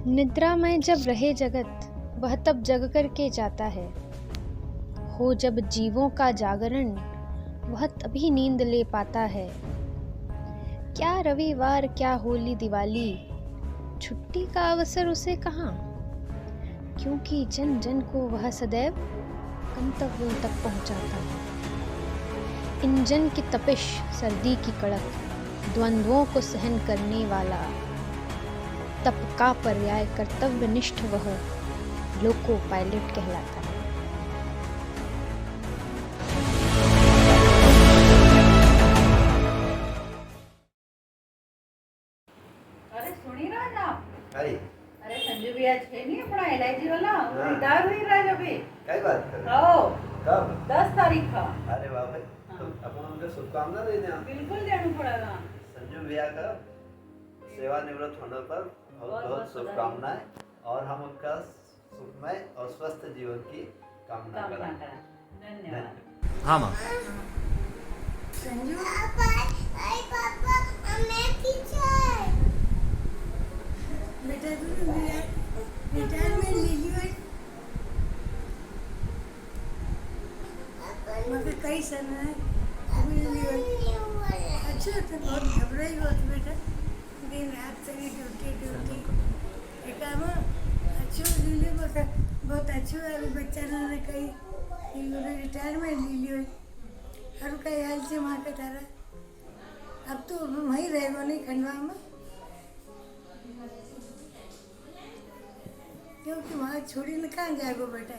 निद्रा में जब रहे जगत वह तब जग कर के जाता है। हो जब जीवों का जागरण वह तभी नींद ले पाता है। क्या रविवार क्या होली दिवाली, छुट्टी का अवसर उसे कहाँ, क्योंकि जन जन को वह सदैव गंतव्यों तक पहुँचाता है। इंजन की तपिश, सर्दी की कड़क, द्वंद्वों को सहन करने वाला, तप का पर्याय कर्तव्यनिष्ठ वह लोको पायलट कहलाता है। अरे सुनी रहा ना अरे अरे संजू भैया छे नहीं अपना एलआईसी वाला रिटायर हुई रहा जब भी क्या बात कर रहे आओ कब 10 तारीख का। अरे वाह भाई तो अपन उनको शुभकामना देने आप बिल्कुल देना पड़ेगा। संजू भैया का सेवानिवृत्त होने पर बहुत बहुत शुभकामनाएं और हम उनका सुखमय और स्वस्थ जीवन की कामना करते हैं। धन्यवाद। हाँ माँ संजू पापा मैं टीचर बेटा तू रिटायरमेंट ले लियो मगर कई समय अभी लियो अच्छा तो बहुत घबराई बहुत बेटा दिन रात सभी ड्यूटी एक काम अच्छो ले लियो बहुत अच्छो अभी बच्चा ने कही रिटायरमेंट ले लियो और कई हाल से वहाँ का तारा अब तो वहीं रहेगा नहीं खंडवा में क्योंकि वहाँ छोड़ी न कहाँ जाएगा बेटा।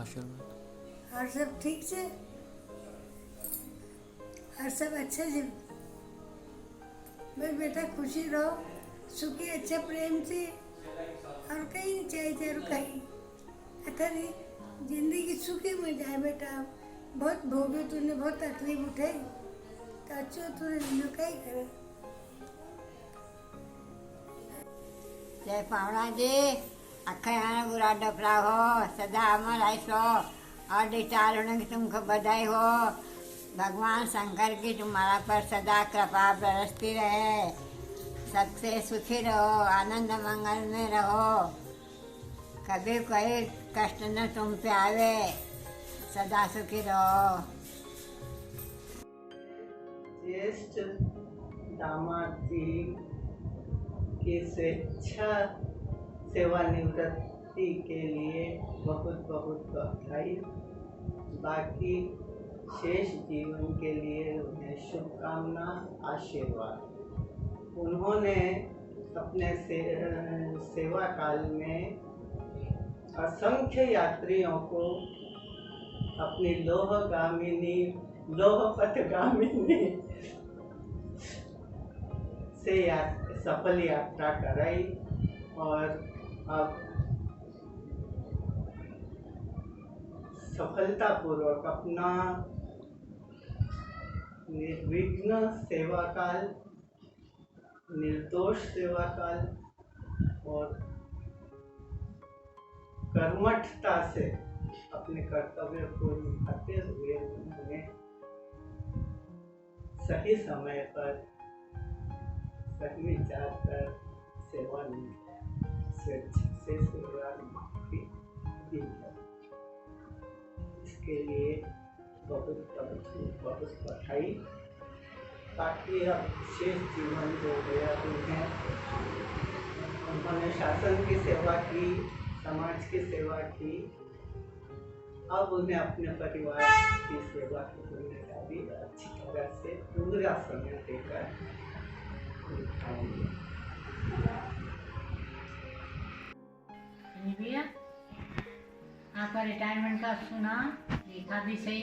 आशीर्वाद और सब ठीक से और सब अच्छा जी भाई बेटा खुशी रहो सुखी अच्छा प्रेम से और कहीं नहीं चाहिए चारों कहीं अतरी जिंदगी सुखी में जाए बेटा। बहुत भोगे तूने बहुत तकलीफ उठाई तो अच्छो तूने लियो कहीं करे। जय पावड़ा जी अखया बुरा डफरा हो सदा अमर ऐसो और रिटायर होने की तुमको बधाई हो। भगवान शंकर की तुम्हारा पर सदा कृपा बरसती रहे। सबसे सुखी रहो आनंद मंगल में रहो। कभी कोई कष्ट न तुम पे आवे। सदा सुखी रहो। ज्येष्ठ दामाद जी की स्वेच्छा सेवानिवृत्ति के लिए बहुत बहुत बधाई। बाकी शेष जीवन के लिए उन्हें शुभकामना आशीर्वाद। उन्होंने अपने सेवा काल में असंख्य यात्रियों को अपनी लोहपथगामिनी से सफल यात्रा कराई और अब सफलतापूर्वक अपना निर्विघ्न सेवा काल, निर्दोष सेवा काल और कर्मठता से अपने कर्तव्य को निभाते हुए उन्होंने सही समय पर सही विचार कर सेवा स्वेच्छा से सेवा दी है। इसके लिए बहुत बहुत बधाई। ताकि अब शेष जीवन जो गया उन्हें उन्होंने शासन की सेवा की, समाज की सेवा की। अब उन्हें अपने परिवार की सेवा की जिम्मेदारी अच्छी तरह से पूरा समय देकर निभाएंगे। भैया आपका रिटायरमेंट का सुना, देखा भी सही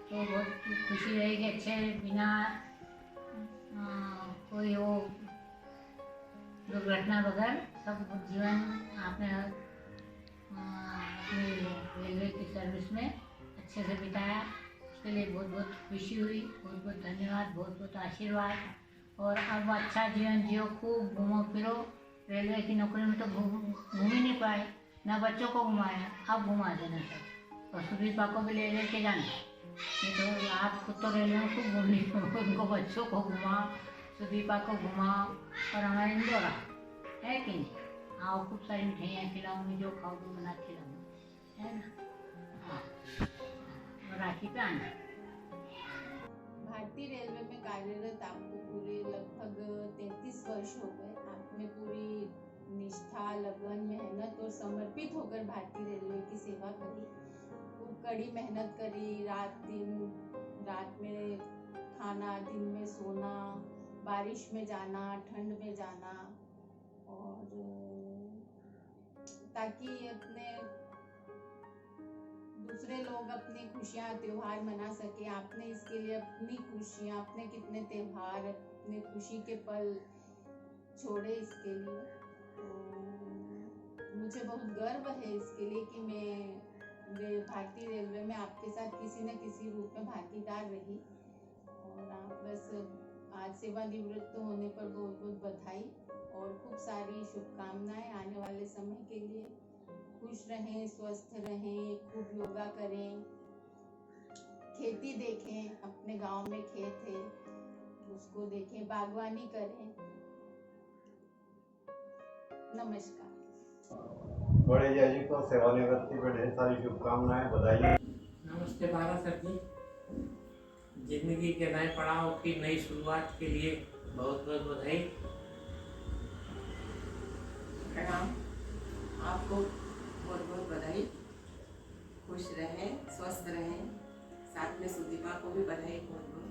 तो बहुत खुशी रहेगी। अच्छे बिना कोई वो दुर्घटना बगैर सब जीवन आपने अपनी रेलवे की सर्विस में अच्छे से बिताया। उसके लिए बहुत बहुत खुशी हुई। बहुत बहुत धन्यवाद, बहुत बहुत आशीर्वाद। और अब अच्छा जीवन जियो, खूब घूमो फिरो। रेलवे की नौकरी में तो घूम ही नहीं पाए, ना बच्चों को घुमाया, अब घुमा देना सब। और सुधीर पा को भी ले के जाना। नहीं तो आप खुद तो रेलवे में खूब घूमनी हो, उनको बच्चों को घुमाओ, सुदीपा को घुमाओ और हमारे इंदौरा है कि नहीं। आओ खूब सारी मिठाइयाँ खिलाऊंगी, जो खाओगे बना खिलाऊंगी, है ना। हाँ, और राखी पे आना। भारतीय रेलवे में कार्यरत आपको पूरे लगभग 33 वर्ष हो गए। आपने पूरी निष्ठा, लगन, मेहनत और समर्पित होकर भारतीय रेलवे की सेवा करी। खूब कड़ी मेहनत करी, रात में खाना, दिन में सोना, बारिश में जाना, ठंड में जाना, और ताकि अपने दूसरे लोग अपनी खुशियाँ, त्योहार मना सके। आपने इसके लिए अपनी खुशियाँ, अपने कितने त्योहार, अपने खुशी के पल छोड़े इसके लिए। तो मुझे बहुत गर्व है इसके लिए कि मैं भारतीय रेलवे में आपके साथ किसी न किसी रूप में भागीदार रही। और आप बस आज सेवानिवृत्त होने पर बहुत बहुत बधाई और खूब सारी शुभकामनाएं आने वाले समय के लिए। खुश रहें, स्वस्थ रहें, खूब योगा करें, खेती देखें, अपने गांव में खेत है उसको देखें, बागवानी करें। नमस्कार। बड़े जी को सेवानिवृत्ति पर ढेर सारी शुभकामनाएं, बधाई। नमस्ते भारत सर जी, जिंदगी के नए पड़ाव की नई शुरुआत के लिए बहुत बहुत बधाई। प्रणाम, आपको बहुत बहुत बधाई। खुश रहें, स्वस्थ रहें, साथ में सुदीपा को भी बधाई बहुत बहुत।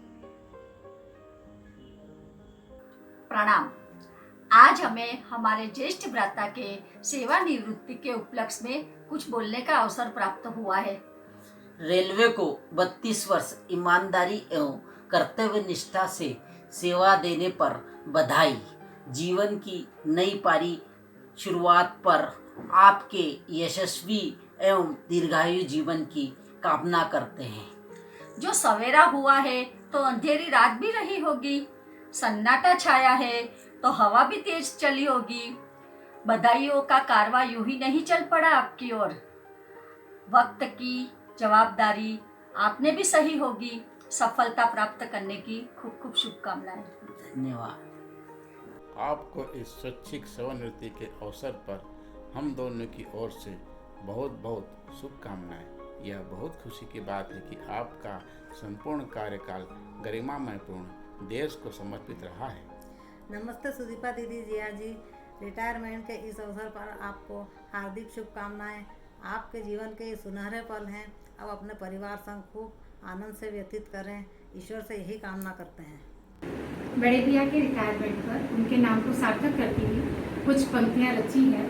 प्रणाम। आज हमें हमारे ज्येष्ठ भ्राता के सेवानिवृत्ति के उपलक्ष्य में कुछ बोलने का अवसर प्राप्त हुआ है। रेलवे को 32 वर्ष ईमानदारी एवं कर्तव्य निष्ठा से सेवा देने पर बधाई। जीवन की नई पारी शुरुआत पर आपके यशस्वी एवं दीर्घायु जीवन की कामना करते हैं। जो सवेरा हुआ है तो अंधेरी रात भी रही होगी, सन्नाटा छाया है तो हवा भी तेज चली होगी। बधाइयों का कारवां यूं ही नहीं चल पड़ा आपकी ओर। वक्त की जवाबदारी आपने भी सही होगी। सफलता प्राप्त करने की खूब खूब शुभकामनाएं। धन्यवाद। आपको इस स्वैच्छिक सेवानिवृत्ति के अवसर पर हम दोनों की ओर से बहुत बहुत शुभकामनाएं। यह बहुत खुशी की बात है कि आपका संपूर्ण कार्यकाल गरिमामयपूर्ण देश को समर्पित रहा है। नमस्ते सुदीपा दीदी, जिया जी। रिटायरमेंट के इस अवसर पर आपको हार्दिक शुभकामनाएं। आपके जीवन के सुनहरे पल हैं। अब अपने परिवार संग खूब आनंद से व्यतीत करें। ईश्वर से यही कामना करते हैं। बड़े भैया के रिटायरमेंट पर उनके नाम को सार्थक करती हुई कुछ पंक्तियाँ रची है।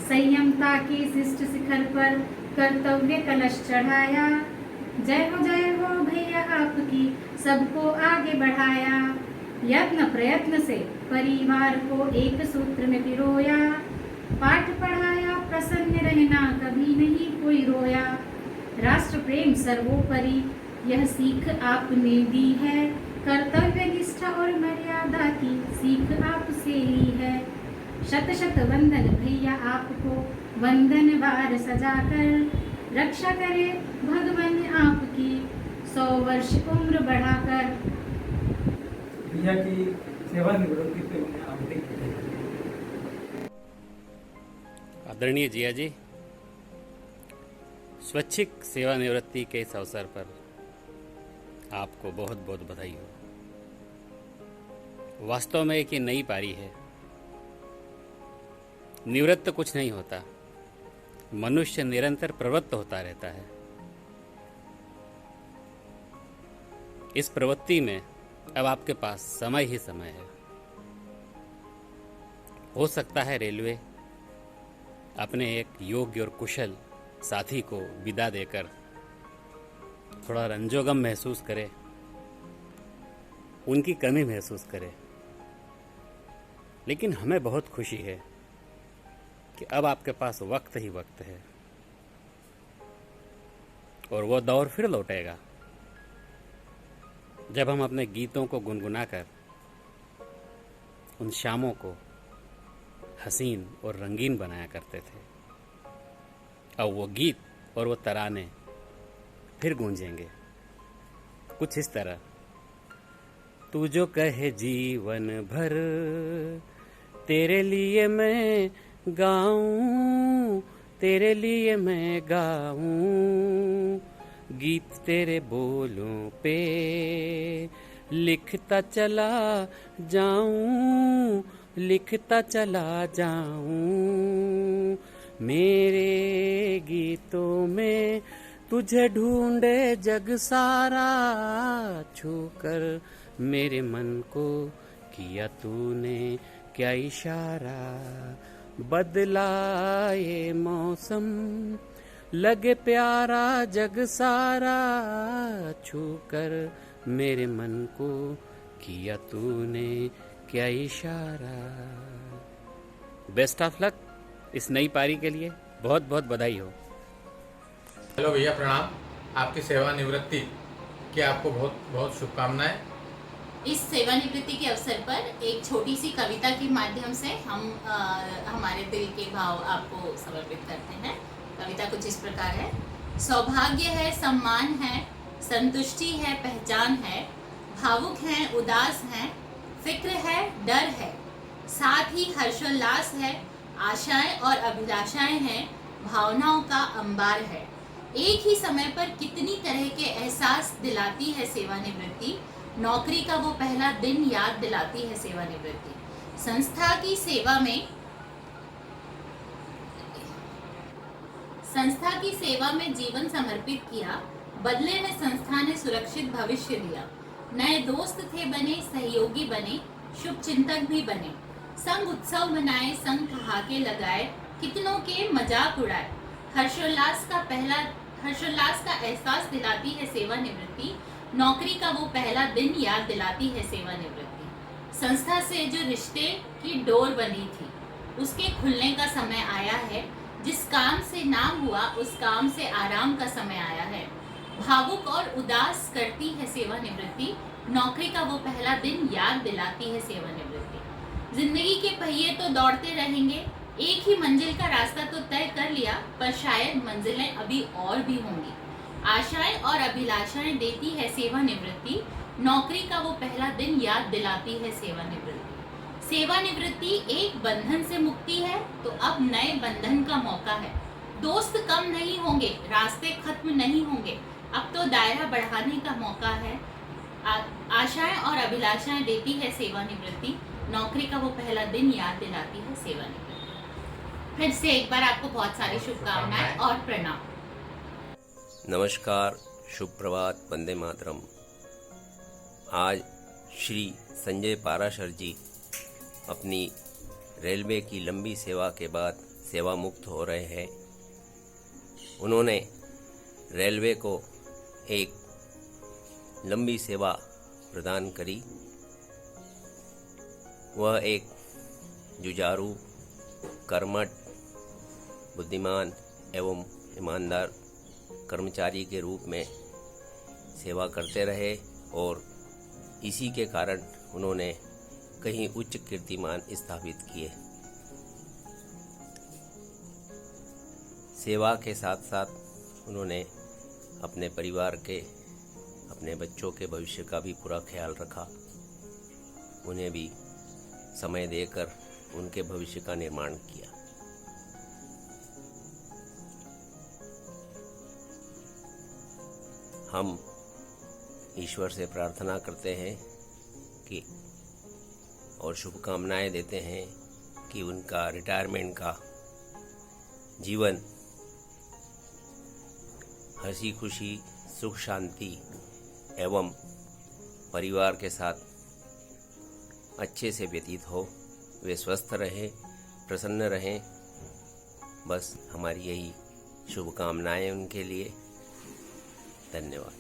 संयमता के शिष्ट शिखर पर कर्तव्य कलश चढ़ाया, जय हो भैया आपकी, सबको आगे बढ़ाया। यत्न प्रयत्न से परिवार को एक सूत्र में पिरोया, पाठ पढ़ाया प्रसन्न रहना कभी नहीं कोई रोया। राष्ट्र प्रेम सर्वोपरि यह सीख आपने दी है, कर्तव्य निष्ठा और मर्यादा की सीख आपसे ली है। शत शत वंदन भैया आपको, वंदन बार सजाकर, रक्षा करे भगवान आपकी 100 वर्ष उम्र बढ़ाकर। भैया की सेवानिवृत्ति पे उन्हें आमंत्रित किया। आदरणीय जिया जी, स्वैच्छिक सेवानिवृत्ति के इस अवसर पर आपको बहुत बहुत बधाई हो। वास्तव में एक ये नई पारी है। निवृत्त कुछ नहीं होता, मनुष्य निरंतर प्रवृत्त होता रहता है। इस प्रवृत्ति में अब आपके पास समय ही समय है। हो सकता है रेलवे अपने एक योग्य और कुशल साथी को विदा देकर थोड़ा रंजोगम महसूस करे, उनकी कमी महसूस करे, लेकिन हमें बहुत खुशी है कि अब आपके पास वक्त ही वक्त है और वो दौर फिर लौटेगा जब हम अपने गीतों को गुनगुनाकर उन शामों को हसीन और रंगीन बनाया करते थे। अब वो गीत और वो तराने फिर गूंजेंगे कुछ इस तरह। तू जो कहे जीवन भर तेरे लिए मैं गाऊं, तेरे लिए मैं गाऊं, गीत तेरे बोलों पे लिखता चला जाऊं, लिखता चला जाऊं। मेरे गीतों में तुझे ढूंढे जग सारा, छूकर मेरे मन को किया तूने क्या इशारा। बदला ये मौसम लगे प्यारा जग सारा, छूकर मेरे मन को किया तूने क्या इशारा। बेस्ट ऑफ लक इस नई पारी के लिए, बहुत बहुत बधाई हो। हेलो भैया, प्रणाम। आपकी सेवानिवृत्ति की आपको बहुत बहुत शुभकामनाएं। इस सेवानिवृत्ति के अवसर पर एक छोटी सी कविता के माध्यम से हम हमारे दिल के भाव आपको समर्पित करते हैं। कविता कुछ इस प्रकार है। सौभाग्य है, सम्मान है, संतुष्टि है, पहचान है, भावुक हैं, उदास हैं, फिक्र है, डर है, साथ ही हर्षोल्लास है, आशाएं और अभिलाषाएं हैं, भावनाओं का अंबार है। एक ही समय पर कितनी तरह के एहसास दिलाती है सेवानिवृत्ति, नौकरी का वो पहला दिन याद दिलाती है सेवानिवृत्ति। संस्था की सेवा में जीवन समर्पित किया, बदले में संस्था ने सुरक्षित भविष्य दिया। नए दोस्त थे बने, सहयोगी बने, शुभ चिंतक भी बने, संग उत्सव मनाए, संग ठहाके लगाए, कितनों के मजाक उड़ाए। हर्षोल्लास का एहसास दिलाती है सेवानिवृत्ति, नौकरी का वो पहला दिन याद दिलाती है सेवानिवृत्ति। संस्था से जो रिश्ते की डोर बनी थी, उसके खुलने का समय आया है। जिस काम से नाम हुआ, उस काम से आराम का समय आया है। भावुक और उदास करती है सेवानिवृत्ति, नौकरी का वो पहला दिन याद दिलाती है सेवानिवृत्ति। जिंदगी के पहिए तो दौड़ते रहेंगे, एक ही मंजिल का रास्ता तो तय कर लिया, पर शायद मंजिलें अभी और भी होंगी। आशाएं और अभिलाषाएं देती है सेवानिवृत्ति, नौकरी का वो पहला दिन याद दिलाती है सेवानिवृत्ति। सेवानिवृत्ति एक बंधन से मुक्ति है, तो अब नए बंधन का मौका है। दोस्त कम नहीं होंगे, रास्ते खत्म नहीं होंगे, अब तो दायरा बढ़ाने का मौका है। आशाएं और अभिलाषाएं देती है सेवानिवृत्ति, नौकरी का वो पहला दिन याद दिलाती है सेवानिवृत्ति। फिर से एक बार आपको बहुत सारी शुभकामनाएं और प्रणाम। नमस्कार, शुभ प्रभात, वंदे मातरम। आज श्री संजय पाराशर जी अपनी रेलवे की लंबी सेवा के बाद सेवा मुक्त हो रहे हैं। उन्होंने रेलवे को एक लंबी सेवा प्रदान करी। वह एक जुझारू, कर्मठ, बुद्धिमान एवं ईमानदार कर्मचारी के रूप में सेवा करते रहे और इसी के कारण उन्होंने कहीं उच्च कीर्तिमान स्थापित किए। सेवा के साथ साथ उन्होंने अपने परिवार के, अपने बच्चों के भविष्य का भी पूरा ख्याल रखा। उन्हें भी समय देकर उनके भविष्य का निर्माण किया। हम ईश्वर से प्रार्थना करते हैं कि और शुभकामनाएं देते हैं कि उनका रिटायरमेंट का जीवन हंसी खुशी, सुख शांति एवं परिवार के साथ अच्छे से व्यतीत हो। वे स्वस्थ रहें, प्रसन्न रहें, बस हमारी यही शुभकामनाएं उनके लिए। धन्यवाद।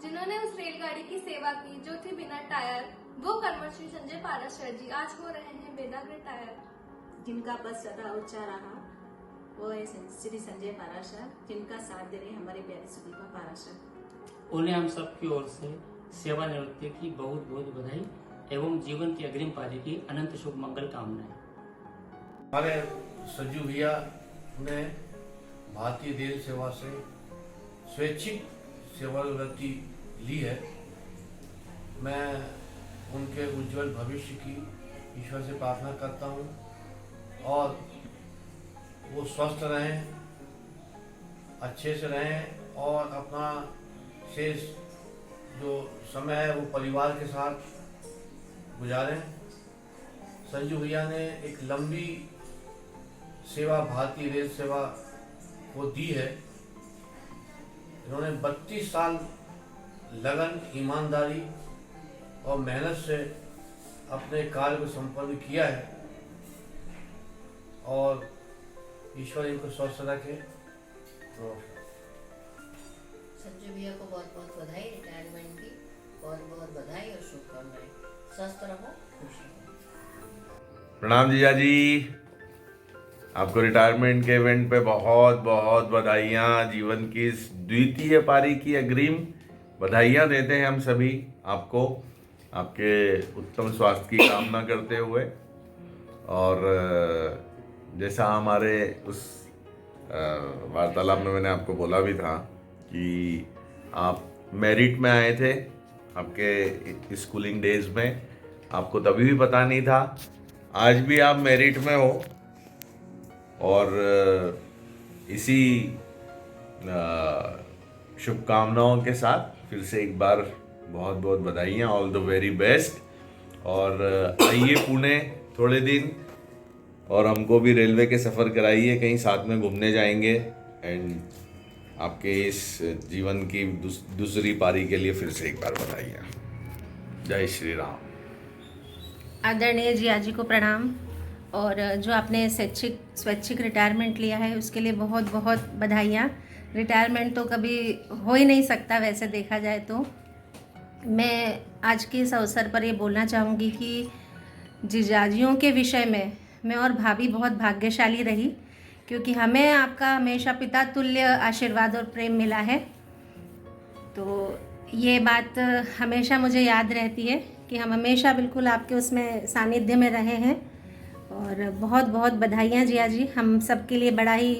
जिन्होंने उस रेलगाड़ी की सेवा की जो थी बिना टायर, वो कर्मठ श्री संजय पाराशर जी आज हो रहे हैं बेदाग रिटायर। जिनका पद सदा ऊंचा रहा वो है श्री संजय पाराशर, जिनका साथ दे रहे हमारे प्यारे सुदीपा पाराशर। उन्हें हम सब की ओर से सेवानिवृत्ति की बहुत बहुत बधाई एवं जीवन की अग्रिम पारी की अनंत शुभ मंगल कामनाएं। हमारे संजू भैया ने भारतीय रेल सेवा से स्वैच्छिक सेवानिवृत्ति ली है। मैं उनके उज्जवल भविष्य की ईश्वर से प्रार्थना करता हूँ और वो स्वस्थ रहें, अच्छे से रहें और अपना शेष जो समय है वो परिवार के साथ गुजारें। संजू भैया ने एक लंबी सेवा भारतीय रेल सेवा को दी है। इन्होंने 32 साल लगन, ईमानदारी और मेहनत से अपने कार्य को संपन्न किया है और ईश्वर इनको स्वस्थ रखे। संजू भैया को बहुत बहुत बधाई रिटायरमेंट की, बहुत बहुत बधाई और शुभकामनाएं। स्वस्थ रहो, खुश रहो। प्रणाम जीजा जी, आपको रिटायरमेंट के इवेंट पे बहुत बहुत बधाइयाँ। जीवन की इस द्वितीय पारी की अग्रिम बधाइयाँ देते हैं हम सभी आपको, आपके उत्तम स्वास्थ्य की कामना करते हुए। और जैसा हमारे उस वार्तालाप में मैंने आपको बोला भी था कि आप मेरिट में आए थे आपके स्कूलिंग डेज में, आपको तभी भी पता नहीं था, आज भी आप मेरिट में हो। और इसी शुभकामनाओं के साथ फिर से एक बार बहुत बहुत बधाइयाँ, ऑल द वेरी बेस्ट। और आइए पुणे थोड़े दिन और हमको भी रेलवे के सफ़र कराइए, कहीं साथ में घूमने जाएंगे। एंड आपके इस जीवन की दूसरी पारी के लिए फिर से एक बार बधाइयाँ। जय श्री राम। आदरणीय जिया जी को प्रणाम। और जो आपने स्वैच्छिक रिटायरमेंट लिया है उसके लिए बहुत बहुत बधाइयाँ। रिटायरमेंट तो कभी हो ही नहीं सकता वैसे देखा जाए तो। मैं आज के इस अवसर पर ये बोलना चाहूँगी कि जीजाजियों के विषय में मैं और भाभी बहुत भाग्यशाली रही, क्योंकि हमें आपका हमेशा पिता तुल्य आशीर्वाद और प्रेम मिला है। तो ये बात हमेशा मुझे याद रहती है कि हम हमेशा बिल्कुल आपके उसमें सानिध्य में रहे हैं। और बहुत बहुत बधाइयाँ जिया जी, हम सब के लिए बड़ा ही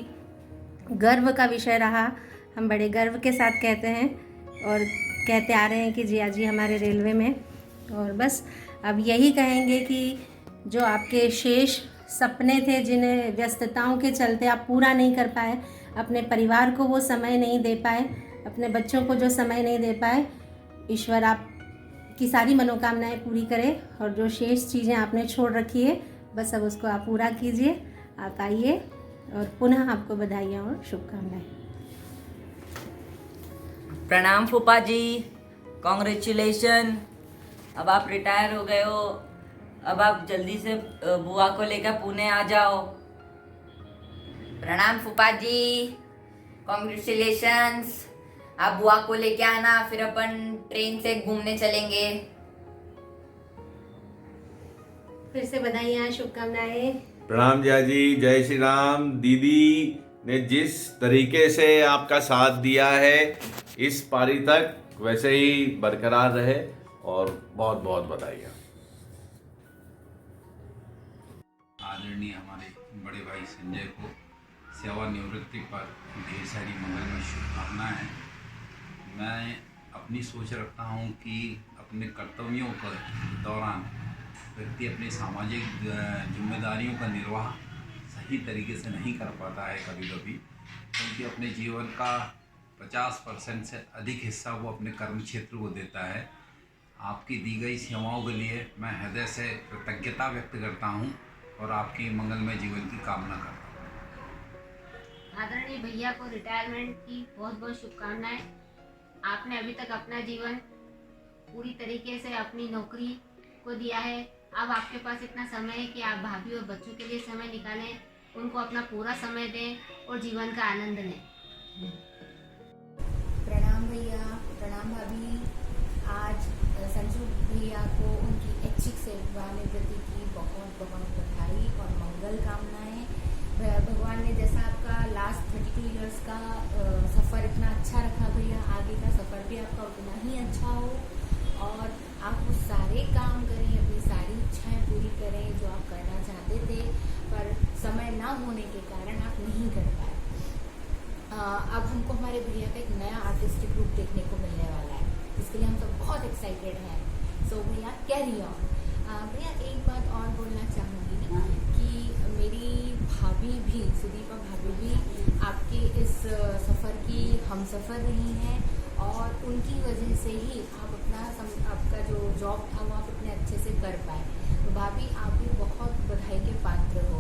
गर्व का विषय रहा। हम बड़े गर्व के साथ कहते हैं और कहते आ रहे हैं कि जिया जी हमारे रेलवे में। और बस अब यही कहेंगे कि जो आपके शेष सपने थे, जिन्हें व्यस्तताओं के चलते आप पूरा नहीं कर पाए, अपने परिवार को वो समय नहीं दे पाए, अपने बच्चों को जो समय नहीं दे पाए, ईश्वर आप की सारी मनोकामनाएं पूरी करे। और जो शेष चीज़ें आपने छोड़ रखी है बस अब उसको आप पूरा कीजिए। आप आइए और पुनः आपको बधाइयाँ और शुभकामनाएं। प्रणाम फूफा जी, कॉन्ग्रेचुलेशन। अब आप रिटायर हो गए हो, अब आप जल्दी से बुआ को लेकर पुणे आ जाओ। प्रणाम फूफा जी, कॉन्ग्रेचुलेशंस। आप बुआ को लेके आना, फिर अपन ट्रेन से घूमने चलेंगे। फिर से बधाइयाँ, शुभकामनाएं। प्रणाम जिया जी, जय श्री राम। दीदी ने जिस तरीके से आपका साथ दिया है इस पारी तक, वैसे ही बरकरार रहे और बहुत बहुत बधाइयाँ। आदरणीय हमारे बड़े भाई संजय को सेवानिवृत्ति पर ढेर सारी मंगलमय शुभकामनाएं हैं। मैं अपनी सोच रखता हूं कि अपने कर्तव्यों के दौरान व्यक्ति अपनी सामाजिक जिम्मेदारियों का निर्वाह सही तरीके से नहीं कर पाता है कभी कभी, क्योंकि अपने जीवन का 50% से अधिक हिस्सा वो अपने कर्म क्षेत्र को देता है। आपकी दी गई सेवाओं के लिए मैं हृदय से कृतज्ञता व्यक्त करता हूं और आपकी मंगलमय जीवन की कामना करता हूं। आदरणीय भैया को रिटायरमेंट की बहुत बहुत शुभकामनाएं। आपने अभी तक अपना जीवन पूरी तरीके से अपनी नौकरी को दिया है। अब आपके पास इतना समय है कि आप भाभी और बच्चों के लिए समय निकालें, उनको अपना पूरा समय दें और जीवन का आनंद लें। प्रणाम भैया, प्रणाम भाभी। आज संजू भैया को उनकी ऐच्छिक सेवानिवृत्ति की बहुत बहुत बधाई और मंगल कामनाएं। भगवान ने जैसा आपका लास्ट 32 इयर्स का सफ़र इतना अच्छा रखा भैया, आगे का सफ़र भी आपका उतना ही अच्छा हो और आप वो सारे काम करें, अपनी सारी इच्छाएं पूरी करें जो आप करना चाहते थे पर समय ना होने के कारण आप नहीं कर पाए। अब हमको हमारे भैया का एक नया आर्टिस्टिक ग्रुप देखने को मिलने वाला है, जिसका सो भैया कैरी ऑन। भैया एक बात और बोलना चाहूँगी कि मेरी भाभी भी, सुदीपा भाभी भी आपके इस सफ़र की हमसफ़र रही हैं और उनकी वजह से ही आप आपका जो जॉब था वो आप इतने अच्छे से कर पाए। तो भाभी आप भी बहुत बधाई के पात्र हो।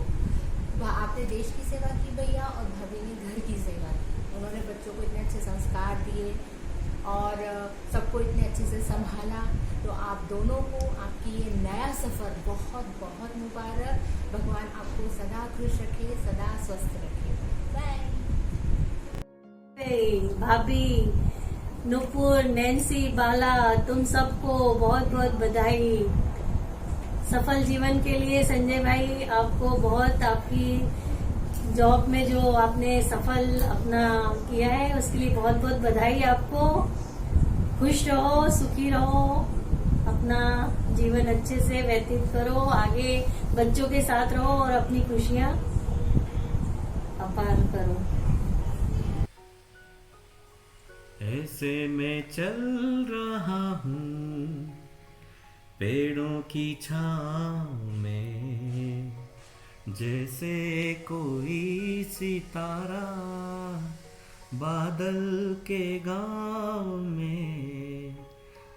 आपने देश की सेवा की भैया और भाभी ने घर की सेवा की। उन्होंने बच्चों को इतने अच्छे संस्कार दिए और सबको इतने अच्छे से संभाला। तो आप दोनों को आपकी ये नया सफ़र बहुत बहुत मुबारक। भगवान आपको सदा खुश रखे, सदा स्वस्थ रखे। बाय। भाभी, नुपुर, नैन्सी, बाला, तुम सबको बहुत बहुत बधाई। सफल जीवन के लिए संजय भाई आपको बहुत, आपकी जॉब में जो आपने सफल अपना किया है उसके लिए बहुत बहुत बधाई आपको। खुश रहो, सुखी रहो, अपना जीवन अच्छे से व्यतीत करो, आगे बच्चों के साथ रहो और अपनी खुशियां अपार करो। ऐसे मैं चल रहा हूँ पेड़ों की छाँव में, जैसे कोई सितारा बादल के गाँव में।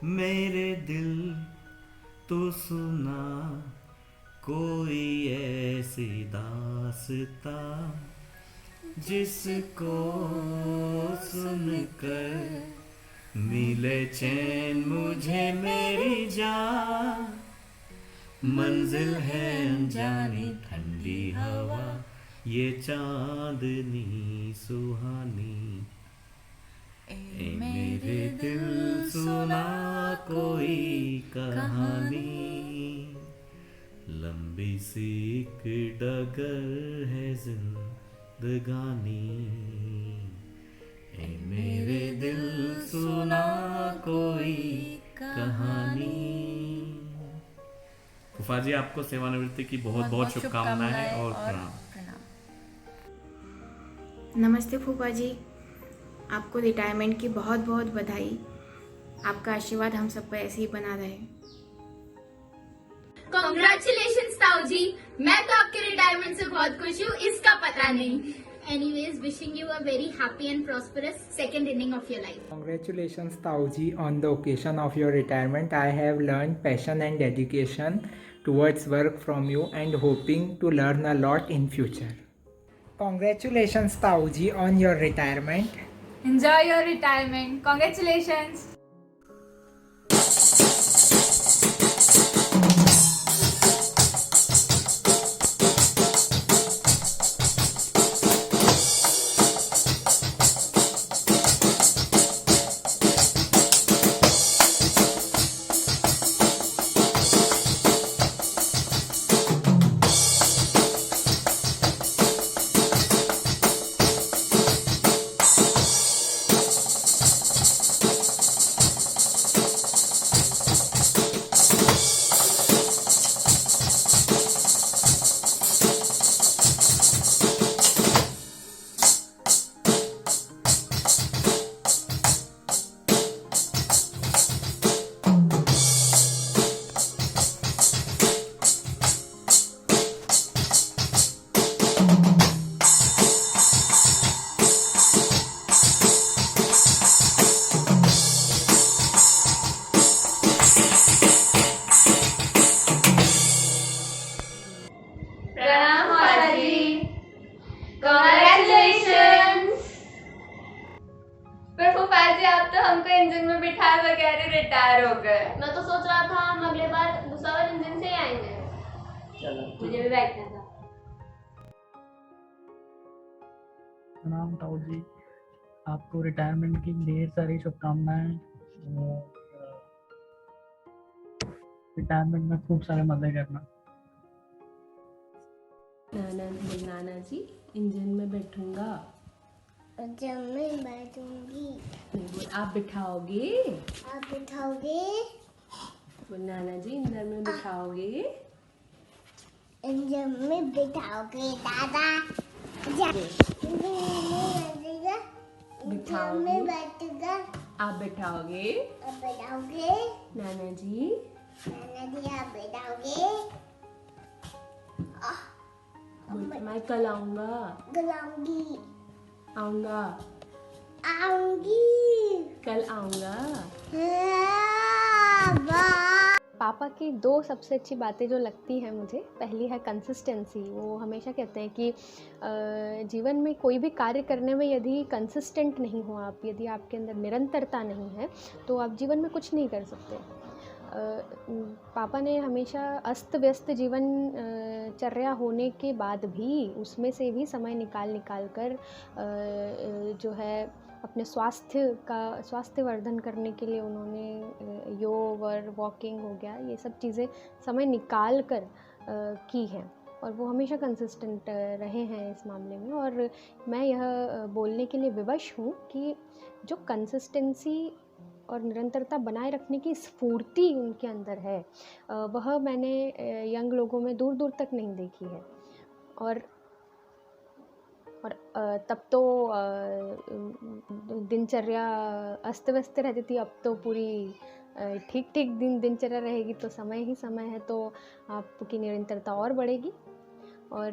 मेरे दिल तो सुना कोई ऐसी दास्ता, जिसको सुनकर मिले चैन मुझे मेरी जान। मंजिल है अनजानी ठंडी हवा, ये चांदनी सुहानी। ए मेरे दिल सुना कोई कहानी, लंबी सी एक डगर है जिंदगानी। ए मेरे दिल सुना कोई कहानी। फूफा जी आपको सेवानिवृत्ति की बहुत बहुत शुभकामनाएं और प्रणाम। नमस्ते फूफा जी, आपको रिटायरमेंट की बहुत बहुत बधाई। आपका आशीर्वाद हम सब पर ऐसे ही बना रहे। कांग्रेचुलेशंस ताऊ जी, मैं तो आपके रिटायरमेंट से बहुत खुश हूँ, इसका पता नहीं। Anyways, wishing you a very happy and prosperous second inning of your life. Congratulations Tauji on the occasion of your retirement. I have learned passion and dedication towards work from you and hoping to learn a lot in future. Congratulations Tauji on your retirement. Enjoy your retirement. Congratulations. Retire हो गए। मैं तो सोच रहा था हम अगले बार Bhusawal engine से ही आएंगे। चलो, मुझे भी बैठना था। प्रणाम ताऊ जी, आपको रिटायरमेंट की ढेर सारी शुभकामनाएं और रिटायरमेंट में खूब सारे मजे करना। नाना जी, इंजन में बैठूंगा। जब मैं बैठूंगी। आप बिठाओगे? आप बिठाओगे? नाना जी, इंजन में बिठाओगे? इंजन में बिठाओगे दादा? बिठाओगे? बैठूंगा। आप बिठाओगे? आप बिठाओगे? नाना जी, नदी आप बताओगे? मैं कल आऊँगा। गुलामगी आऊँगा। आऊंगी। कल आऊँगा। पापा की दो सबसे अच्छी बातें जो लगती हैं मुझे, पहली है कंसिस्टेंसी। वो हमेशा कहते हैं कि जीवन में कोई भी कार्य करने में यदि कंसिस्टेंट नहीं हो आप, यदि आपके अंदर निरंतरता नहीं है, तो आप जीवन में कुछ नहीं कर सकते। पापा ने हमेशा अस्त व्यस्त जीवन चर्या होने के बाद भी उसमें से भी समय निकाल कर जो है अपने स्वास्थ्य वर्धन करने के लिए उन्होंने योग और वॉकिंग हो गया, ये सब चीज़ें समय निकाल कर की हैं और वो हमेशा कंसिस्टेंट रहे हैं इस मामले में। और मैं यह बोलने के लिए विवश हूँ कि जो कंसिस्टेंसी और निरंतरता बनाए रखने की स्फूर्ति उनके अंदर है, वह मैंने यंग लोगों में दूर दूर तक नहीं देखी है। और तब तो दिनचर्या अस्त व्यस्त रहती थी, अब तो पूरी ठीक दिनचर्या रहेगी, तो समय ही समय है, तो आपकी निरंतरता और बढ़ेगी। और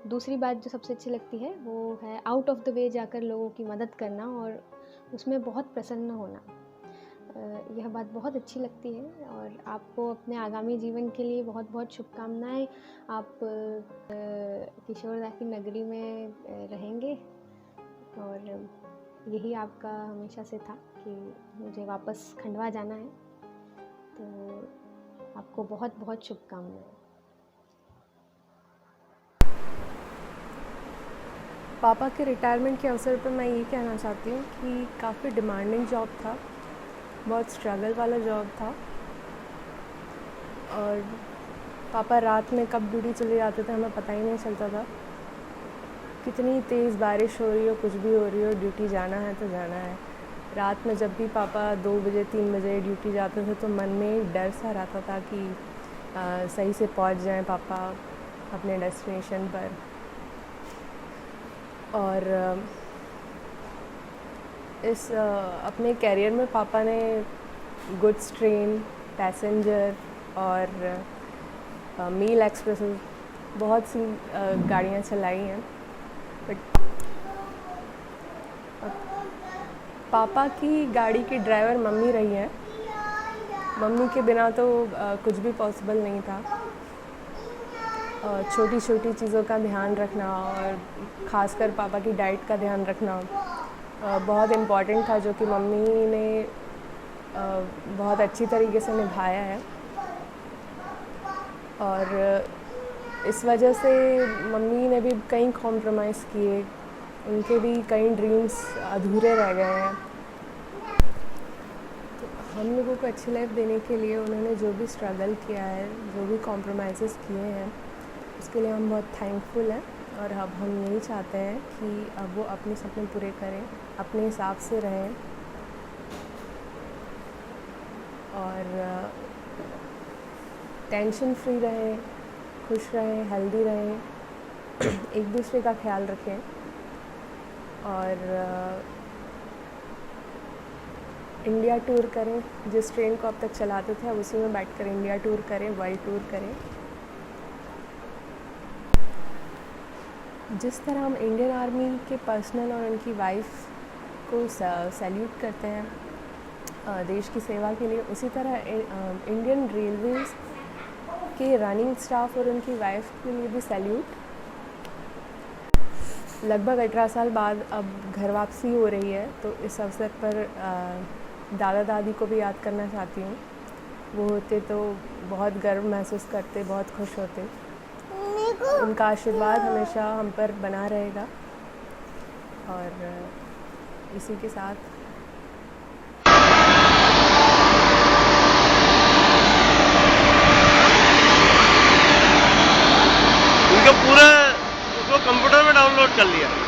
दूसरी बात जो सबसे अच्छी लगती है वो है आउट ऑफ द वे जाकर लोगों की मदद करना और उसमें बहुत प्रसन्न होना। यह बात बहुत अच्छी लगती है और आपको अपने आगामी जीवन के लिए बहुत बहुत शुभकामनाएं। आप किशोरदा की नगरी में रहेंगे और यही आपका हमेशा से था कि मुझे वापस खंडवा जाना है, तो आपको बहुत बहुत शुभकामनाएं। पापा के रिटायरमेंट के अवसर पर मैं ये कहना चाहती हूँ कि काफ़ी डिमांडिंग जॉब था, बहुत स्ट्रगल वाला जॉब था और पापा रात में कब ड्यूटी चले जाते थे हमें पता ही नहीं चलता था। कितनी तेज़ बारिश हो रही हो, कुछ भी हो रही हो, ड्यूटी जाना है तो जाना है। रात में जब भी पापा 2 बजे 3 बजे ड्यूटी जाते थे तो मन में डर सा रहता था कि सही से पहुँच जाएं पापा अपने डेस्टिनेशन पर। और इस अपने कैरियर में पापा ने गुड्स ट्रेन, पैसेंजर और मेल एक्सप्रेस बहुत सी गाड़ियाँ चलाई हैं। बट पापा की गाड़ी की ड्राइवर मम्मी रही हैं। मम्मी के बिना तो कुछ भी पॉसिबल नहीं था। छोटी छोटी चीज़ों का ध्यान रखना और ख़ासकर पापा की डाइट का ध्यान रखना बहुत इम्पॉर्टेंट था, जो कि मम्मी ने बहुत अच्छी तरीके से निभाया है। और इस वजह से मम्मी ने भी कई कॉम्प्रोमाइज़ किए, उनके भी कई ड्रीम्स अधूरे रह गए हैं। तो हम लोगों को अच्छी लाइफ देने के लिए उन्होंने जो भी स्ट्रगल किया है, जो भी कॉम्प्रोमाइज़ किए हैं, उसके लिए हम बहुत थैंकफुल हैं। और अब हम यही चाहते हैं कि अब वो अपने सपने पूरे करें, अपने हिसाब से रहें और टेंशन फ्री रहें, खुश रहें, हेल्दी रहें, एक दूसरे का ख्याल रखें और इंडिया टूर करें। जिस ट्रेन को अब तक चलाते थे अब उसी में बैठकर इंडिया टूर करें, वर्ल्ड टूर करें। जिस तरह हम इंडियन आर्मी के पर्सनल और उनकी वाइफ को सैल्यूट करते हैं देश की सेवा के लिए, उसी तरह इंडियन रेलवेज़ के रनिंग स्टाफ और उनकी वाइफ के लिए भी सैल्यूट। लगभग 18 साल बाद अब घर वापसी हो रही है, तो इस अवसर पर दादा दादी को भी याद करना चाहती हूँ। वो होते तो बहुत गर्व महसूस करते, बहुत खुश होते। उनका आशीर्वाद हमेशा हम पर बना रहेगा। और इसी के साथ उनका पूरा उसको कंप्यूटर में डाउनलोड कर लिया है।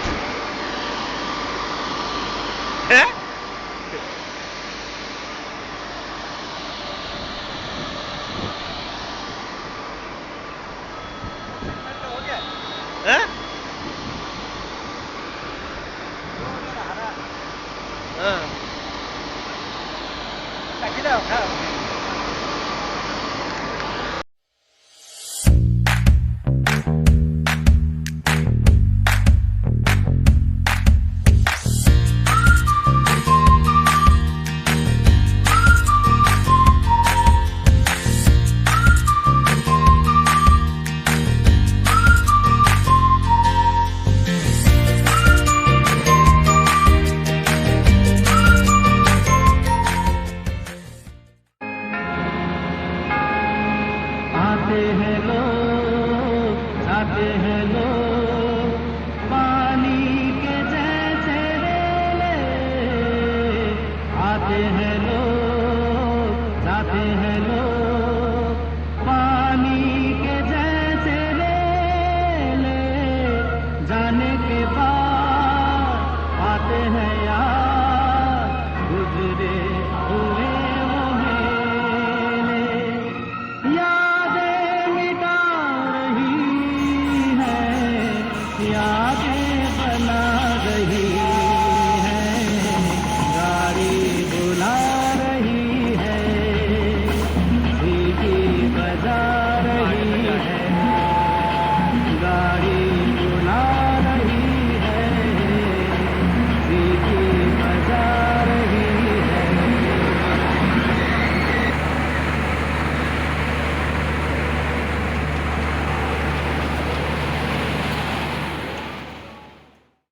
जाते हैं लोग पानी के जैसे रेले, जाने के बाद आते हैं यार गुजरे हुए वो मेले। यादें मिटा रही है, यादें बना रही